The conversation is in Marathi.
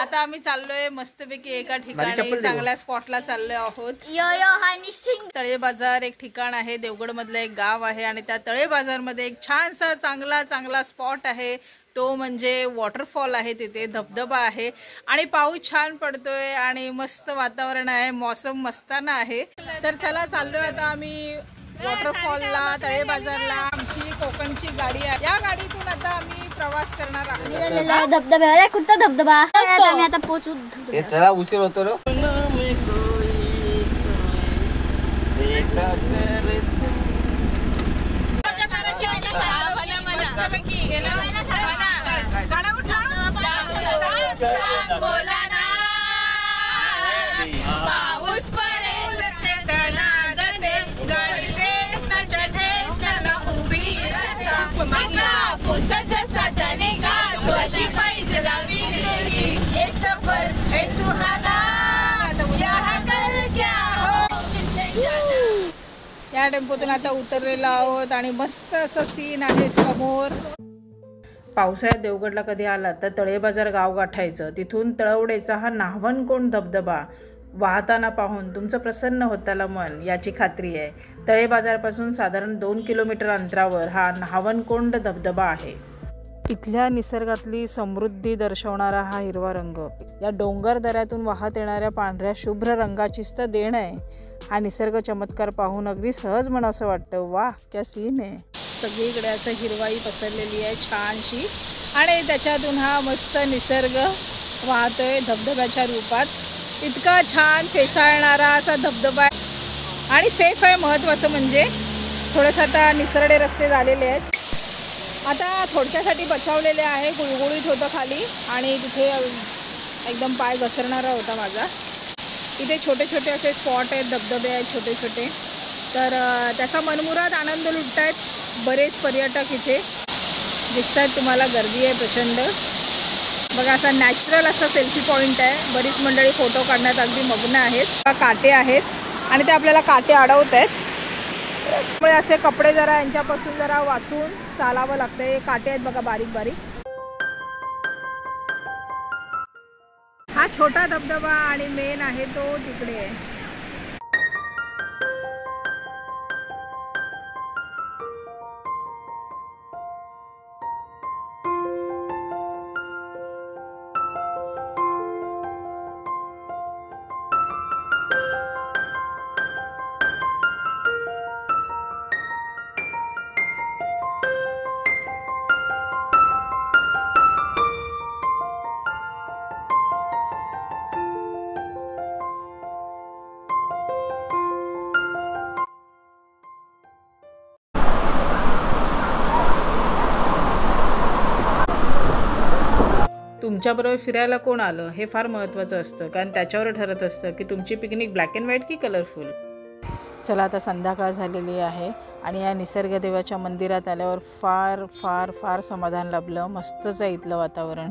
आता आम्ही चाललोय मस्तपैकी एका ठिकाणी चांगल्या स्पॉटला चाललोय आहोत। तळे बाजार एक ठिकाण आहे, देवगड मधलं एक गाव आहे आणि त्या तळे बाजार मध्ये एक छानसा चांगला स्पॉट आहे, तो म्हणजे वॉटरफॉल आहे। तिथे धबधबा आहे आणि पाऊस छान पडतोय आणि मस्त वातावरण आहे, मौसम मस्ताना आहे। तर चला चाललोय आता आम्ही वॉटरफॉलला, तळे बाजारला। आमची कोकणची गाडी आहे, या गाडीतून आता आम्ही प्रवास करणार आहोत। धबधबा अरे कुठचा धबधबा आम्ही आता पोहोचू। चला उशीर होतो ना। या टेम्पोतून आता उतरलेलो आहोत आणि मस्त असं सीन आहे समोर। पावसाळ्यात देवगडला कधी आलात तर तळे बाजार गाव गाठायचं, तिथून तळवडेचा हा न्हावणकोंड धबधबा वाहताना पाहून तुमचं प्रसन्न होताला मन याची खात्री आहे। तळे बाजारपासून साधारण 2 किलोमीटर अंतरावर हा न्हावणकोंड धबधबा आहे। इथल्या निसर्गातली समृद्धी दर्शवणारा हा हिरवा रंग, या डोंगर दऱ्यातून वाहत येणाऱ्या पांढऱ्या शुभ्र रंगाचीच तर देण आहे। हा निसर्ग चमत्कार पाहून अगदी सहज म्हणावंसं वाटतं, वाह क्या सीन आहे। सगळीकडे असं हिरवाई पसरलेली आहे छानशी आणि त्याच्यातून हा मस्त निसर्ग वाहतोय धबधब्याच्या रूपात। इतका छान फेसाळणारा असा धबधबा आहे आणि सेफ आहे, महत्त्वाचं म्हणजे। थोडंसं आता निसरडे रस्ते झालेले आहेत, आता थोडक्यासाठी बचावलेले आहे। गुळगुळीत होतं खाली आणि तिथे एकदम पाय घसरणारा होता माझा। इथे छोटे छोटे असे स्पॉट आहेत, धबधबे आहेत छोटे छोटे, तर त्याचा मनमुराद आनंद लुटतायत बरेच पर्यटक। इथे दिसत आहेत तुम्हाला, गर्दी आहे प्रचंड। बघा असा नॅचरल असा सेल्फी पॉईंट आहे, बरीच मंडळी फोटो काढण्यात अगदी मग्न आहेत। काटे आहेत आणि ते आपल्याला काटे अडवत आहेत, त्यामुळे असे कपडे जरा यांच्यापासून जरा वाचून चालावं लागतं। हे काटे आहेत बघा बारीक बारीक। हा छोटा धबधबा आणि मेन आहे तो तिकडे आहे। तुमच्याबरोबर फिरायला कोण आलं हे फार महत्त्वाचं असतं, कारण त्याच्यावर ठरत असतं की तुमची पिकनिक ब्लॅक अँड व्हाईट की कलरफुल। चला आता संध्याकाळ झालेली आहे आणि या निसर्गदेवाच्या मंदिरात आल्यावर फार फार फार समाधान लाभलं। मस्तच आहे इथलं वातावरण।